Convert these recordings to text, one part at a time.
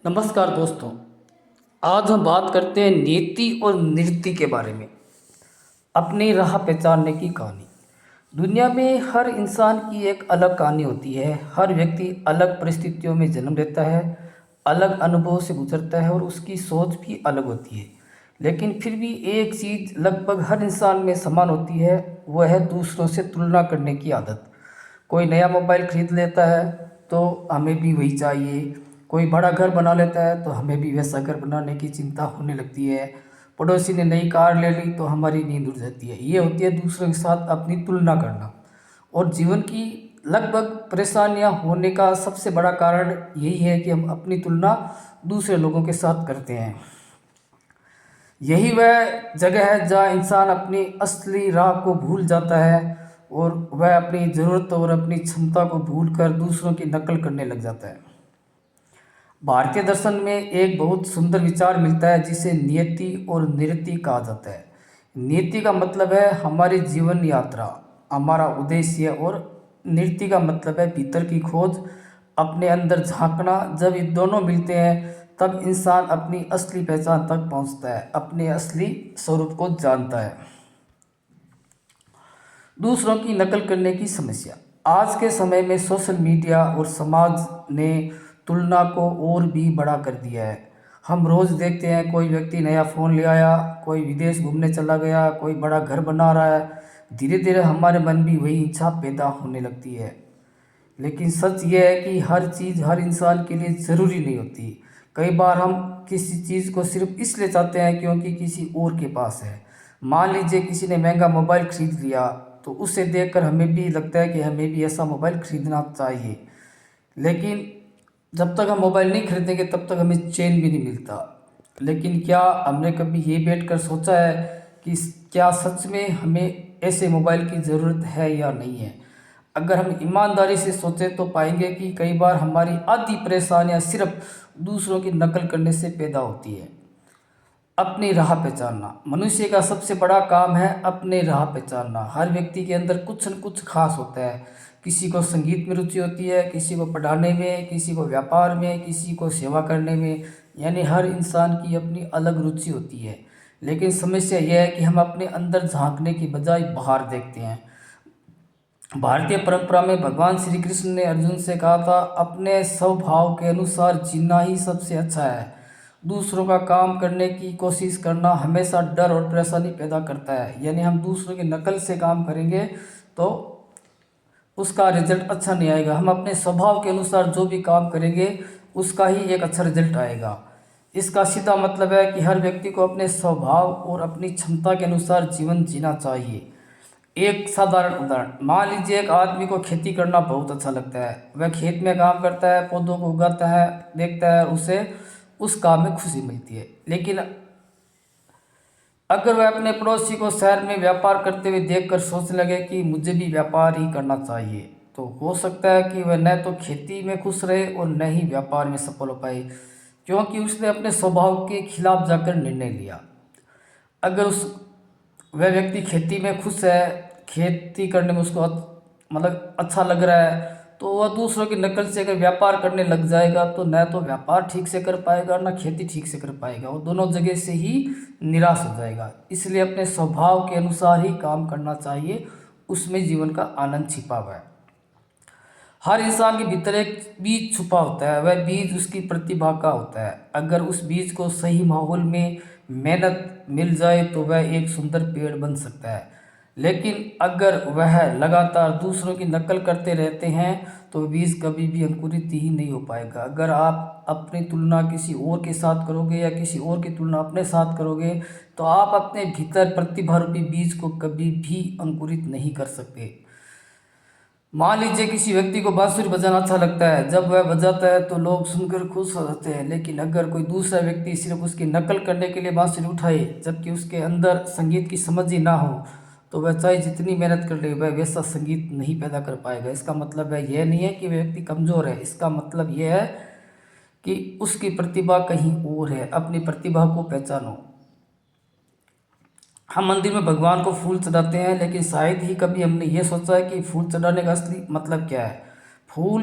नमस्कार दोस्तों। आज हम बात करते हैं नीति और नृत्य के बारे में। अपनी राह पहचानने की कहानी। दुनिया में हर इंसान की एक अलग कहानी होती है। हर व्यक्ति अलग परिस्थितियों में जन्म लेता है, अलग अनुभव से गुजरता है और उसकी सोच भी अलग होती है। लेकिन फिर भी एक चीज़ लगभग हर इंसान में समान होती है, वह है दूसरों से तुलना करने की आदत। कोई नया मोबाइल खरीद लेता है तो हमें भी वही चाहिए। कोई बड़ा घर बना लेता है तो हमें भी वैसा घर बनाने की चिंता होने लगती है। पड़ोसी ने नई कार ले ली तो हमारी नींद उड़ जाती है। ये होती है दूसरों के साथ अपनी तुलना करना। और जीवन की लगभग परेशानियां होने का सबसे बड़ा कारण यही है कि हम अपनी तुलना दूसरे लोगों के साथ करते हैं। यही वह जगह है जहाँ इंसान अपनी असली राह को भूल जाता है और वह अपनी ज़रूरत और अपनी क्षमता को भूलकर दूसरों की नकल करने लग जाता है। भारतीय दर्शन में एक बहुत सुंदर विचार मिलता है जिसे नियति और निरति कहा जाता है। नियति का मतलब है हमारी जीवन यात्रा, हमारा उद्देश्य, और नृत्य का मतलब है भीतर की खोज, अपने अंदर झांकना। जब ये दोनों मिलते हैं तब इंसान अपनी असली पहचान तक पहुंचता है, अपने असली स्वरूप को जानता है। दूसरों की नकल करने की समस्या। आज के समय में सोशल मीडिया और समाज ने तुलना को और भी बड़ा कर दिया है। हम रोज़ देखते हैं कोई व्यक्ति नया फ़ोन ले आया, कोई विदेश घूमने चला गया, कोई बड़ा घर बना रहा है। धीरे धीरे हमारे मन भी वही इच्छा पैदा होने लगती है। लेकिन सच यह है कि हर चीज़ हर इंसान के लिए ज़रूरी नहीं होती। कई बार हम किसी चीज़ को सिर्फ इसलिए चाहते हैं क्योंकि किसी और के पास है। मान लीजिए किसी ने महंगा मोबाइल खरीद लिया तो उसे देखकर हमें भी लगता है कि हमें भी ऐसा मोबाइल खरीदना चाहिए। लेकिन जब तक हम मोबाइल नहीं खरीदेंगे तब तक हमें चैन भी नहीं मिलता। लेकिन क्या हमने कभी ये बैठकर सोचा है कि क्या सच में हमें ऐसे मोबाइल की ज़रूरत है या नहीं है? अगर हम ईमानदारी से सोचें तो पाएंगे कि कई बार हमारी आधी परेशानियां सिर्फ दूसरों की नकल करने से पैदा होती है। अपनी राह पहचानना। मनुष्य का सबसे बड़ा काम है अपने राह पहचानना। हर व्यक्ति के अंदर कुछ न कुछ खास होता है। किसी को संगीत में रुचि होती है, किसी को पढ़ाने में, किसी को व्यापार में, किसी को सेवा करने में। यानी हर इंसान की अपनी अलग रुचि होती है। लेकिन समस्या यह है कि हम अपने अंदर झांकने की बजाय बाहर देखते हैं। भारतीय परंपरा में भगवान श्री कृष्ण ने अर्जुन से कहा था, अपने स्वभाव के अनुसार जीना ही सबसे अच्छा है। दूसरों का काम करने की कोशिश करना हमेशा डर और परेशानी पैदा करता है। यानी हम दूसरों की नकल से काम करेंगे तो उसका रिजल्ट अच्छा नहीं आएगा। हम अपने स्वभाव के अनुसार जो भी काम करेंगे उसका ही एक अच्छा रिजल्ट आएगा। इसका सीधा मतलब है कि हर व्यक्ति को अपने स्वभाव और अपनी क्षमता के अनुसार जीवन जीना चाहिए। एक साधारण उदाहरण, मान लीजिए एक आदमी को खेती करना बहुत अच्छा लगता है। वह खेत में काम करता है, पौधों को उगाता है, देखता है, उसे उस काम में खुशी मिलती है। लेकिन अगर वह अपने पड़ोसी को शहर में व्यापार करते हुए देखकर सोचने लगे कि मुझे भी व्यापार ही करना चाहिए, तो हो सकता है कि वह न तो खेती में खुश रहे और न ही व्यापार में सफल हो पाए, क्योंकि उसने अपने स्वभाव के खिलाफ जाकर निर्णय लिया। अगर उस वह व्यक्ति खेती में खुश है, खेती करने में उसको मतलब अच्छा लग रहा है, तो वह दूसरों की नकल से अगर व्यापार करने लग जाएगा तो न तो व्यापार ठीक से कर पाएगा, ना खेती ठीक से कर पाएगा। वो दोनों जगह से ही निराश हो जाएगा। इसलिए अपने स्वभाव के अनुसार ही काम करना चाहिए, उसमें जीवन का आनंद छिपा हुआ है। हर इंसान के भीतर एक बीज छुपा होता है, वह बीज उसकी प्रतिभा का होता है। अगर उस बीज को सही माहौल में मेहनत मिल जाए तो वह एक सुंदर पेड़ बन सकता है। लेकिन अगर वह लगातार दूसरों की नकल करते रहते हैं तो बीज कभी भी अंकुरित ही नहीं हो पाएगा। अगर आप अपनी तुलना किसी और के साथ करोगे या किसी और की तुलना अपने साथ करोगे तो आप अपने भीतर प्रतिभा रूपी बीज को कभी भी अंकुरित नहीं कर सकते। मान लीजिए किसी व्यक्ति को बांसुरी बजाना अच्छा लगता है, जब वह बजाता है तो लोग सुनकर खुश हो जाते हैं। लेकिन अगर कोई दूसरा व्यक्ति सिर्फ उसकी नकल करने के लिए बांसुरी उठाए जबकि उसके अंदर संगीत की समझ ही ना हो, तो वह चाहे जितनी मेहनत कर ले वह वैसा संगीत नहीं पैदा कर पाएगा। इसका मतलब है यह नहीं है कि वह व्यक्ति कमज़ोर है, इसका मतलब यह है कि उसकी प्रतिभा कहीं और है। अपनी प्रतिभा को पहचानो। हम मंदिर में भगवान को फूल चढ़ाते हैं, लेकिन शायद ही कभी हमने ये सोचा है कि फूल चढ़ाने का असली मतलब क्या है। फूल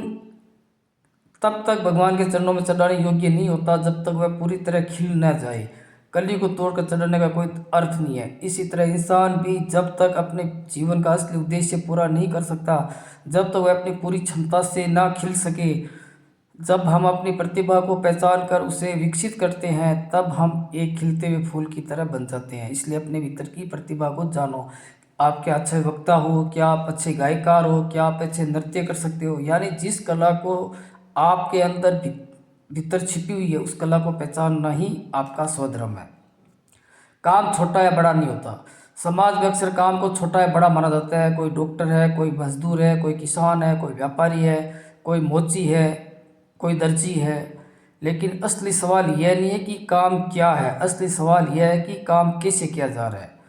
तब तक भगवान के चरणों में चढ़ाने योग्य नहीं होता जब तक वह पूरी तरह खिल न जाए। कली को तोड़कर चढ़ाने का कोई अर्थ नहीं है। इसी तरह इंसान भी जब तक अपने जीवन का असली उद्देश्य पूरा नहीं कर सकता, जब तक वह अपनी पूरी क्षमता से ना खिल सके, जब हम अपनी प्रतिभा को पहचान कर उसे विकसित करते हैं, तब हम एक खिलते हुए फूल की तरह बन जाते हैं। इसलिए अपने भीतर की प्रतिभा को जानो। आप क्या अच्छे वक्ता हो, क्या आप अच्छे गायकार हो, क्या आप अच्छे नृत्य कर सकते हो, यानी जिस कला को आपके अंदर भीतर छिपी हुई है उस कला को पहचानना ही आपका स्वधर्म है। काम छोटा या बड़ा नहीं होता। समाज में अक्सर काम को छोटा या बड़ा माना जाता है। कोई डॉक्टर है, कोई मजदूर है, कोई किसान है, कोई व्यापारी है, कोई मोची है, कोई दर्जी है। लेकिन असली सवाल यह नहीं है कि काम क्या है, असली सवाल यह है कि काम कैसे किया जा रहा है।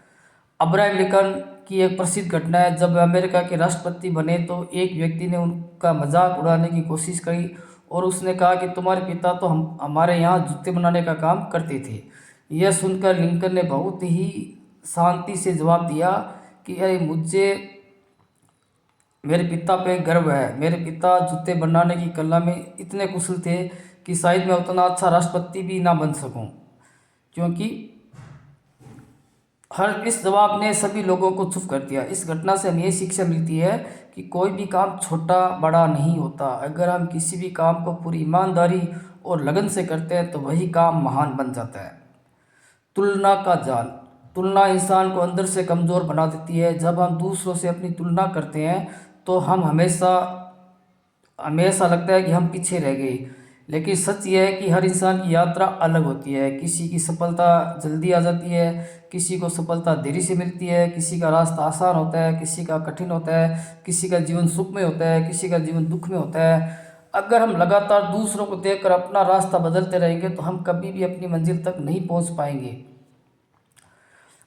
अब्राहम लिंकन की एक प्रसिद्ध घटना है। जब वे अमेरिका के राष्ट्रपति बने तो एक व्यक्ति ने उनका मजाक उड़ाने की कोशिश करी और उसने कहा कि तुम्हारे पिता तो हमारे यहाँ जूते बनाने का काम करते थे। यह सुनकर लिंकन ने बहुत ही शांति से जवाब दिया कि अरे मुझे मेरे पिता पे गर्व है। मेरे पिता जूते बनाने की कला में इतने कुशल थे कि शायद मैं उतना अच्छा राष्ट्रपति भी ना बन सकूं। क्योंकि इस जवाब ने सभी लोगों को चुप कर दिया। इस घटना से हमें ये शिक्षा मिलती है कि कोई भी काम छोटा बड़ा नहीं होता। अगर हम किसी भी काम को पूरी ईमानदारी और लगन से करते हैं तो वही काम महान बन जाता है। तुलना का जाल। तुलना इंसान को अंदर से कमज़ोर बना देती है। जब हम दूसरों से अपनी तुलना करते हैं तो हम हमेशा लगता है कि हम पीछे रह गए। लेकिन सच यह है कि हर इंसान की यात्रा अलग होती है। किसी की सफलता जल्दी आ जाती है, किसी को सफलता देरी से मिलती है, किसी का रास्ता आसान होता है, किसी का कठिन होता है, किसी का जीवन सुख में होता है, किसी का जीवन दुख में होता है। अगर हम लगातार दूसरों को देखकर अपना रास्ता बदलते रहेंगे तो हम कभी भी अपनी मंजिल तक नहीं पहुंच पाएंगे।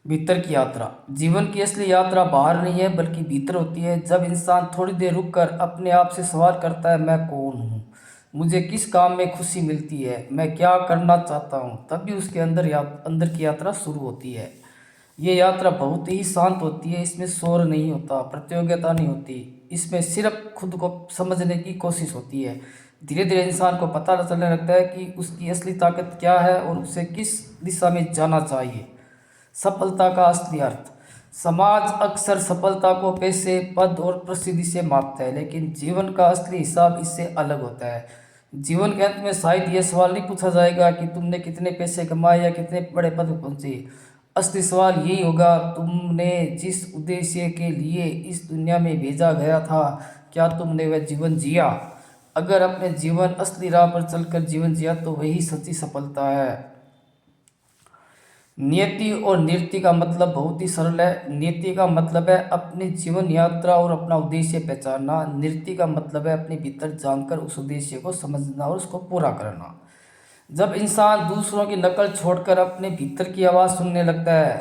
भीतर की यात्रा। जीवन की असली यात्रा बाहर नहीं है बल्कि भीतर होती है। जब इंसान थोड़ी देर रुककर अपने आप से सवाल करता है, मैं कौन हूँ, मुझे किस काम में खुशी मिलती है, मैं क्या करना चाहता हूँ, तभी उसके अंदर की यात्रा शुरू होती है। ये यात्रा बहुत ही शांत होती है। इसमें शोर नहीं होता, प्रतियोगिता नहीं होती, इसमें सिर्फ खुद को समझने की कोशिश होती है। धीरे धीरे इंसान को पता चलने लगता है कि उसकी असली ताकत क्या है और उसे किस दिशा में जाना चाहिए। सफलता का असली अर्थ। समाज अक्सर सफलता को पैसे, पद और प्रसिद्धि से मापता है, लेकिन जीवन का असली हिसाब इससे अलग होता है। जीवन के अंत में शायद यह सवाल नहीं पूछा जाएगा कि तुमने कितने पैसे कमाए या कितने बड़े पद पर पहुंचे। असली सवाल यही होगा, तुमने जिस उद्देश्य के लिए इस दुनिया में भेजा गया था, क्या तुमने वह जीवन जिया? अगर अपने जीवन असली राह पर चलकर जीवन जिया तो वही सच्ची सफलता है। नियति और नियति का मतलब बहुत ही सरल है। नियति का मतलब है अपनी जीवन यात्रा और अपना उद्देश्य पहचानना। नियति का मतलब है अपने भीतर जानकर उस उद्देश्य को समझना और उसको पूरा करना। जब इंसान दूसरों की नकल छोड़कर अपने भीतर की आवाज़ सुनने लगता है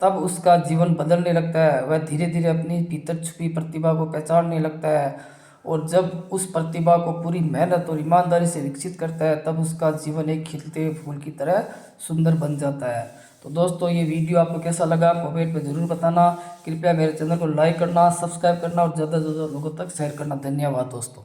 तब उसका जीवन बदलने लगता है। वह धीरे धीरे अपनी भीतर छुपी प्रतिभा को पहचानने लगता है और जब उस प्रतिभा को पूरी मेहनत और ईमानदारी से विकसित करता है तब उसका जीवन एक खिलते हुए फूल की तरह सुंदर बन जाता है। तो दोस्तों, ये वीडियो आपको कैसा लगा कमेंट में ज़रूर बताना। कृपया मेरे चैनल को लाइक करना, सब्सक्राइब करना और ज़्यादा से ज़्यादा लोगों तक शेयर करना। धन्यवाद दोस्तों।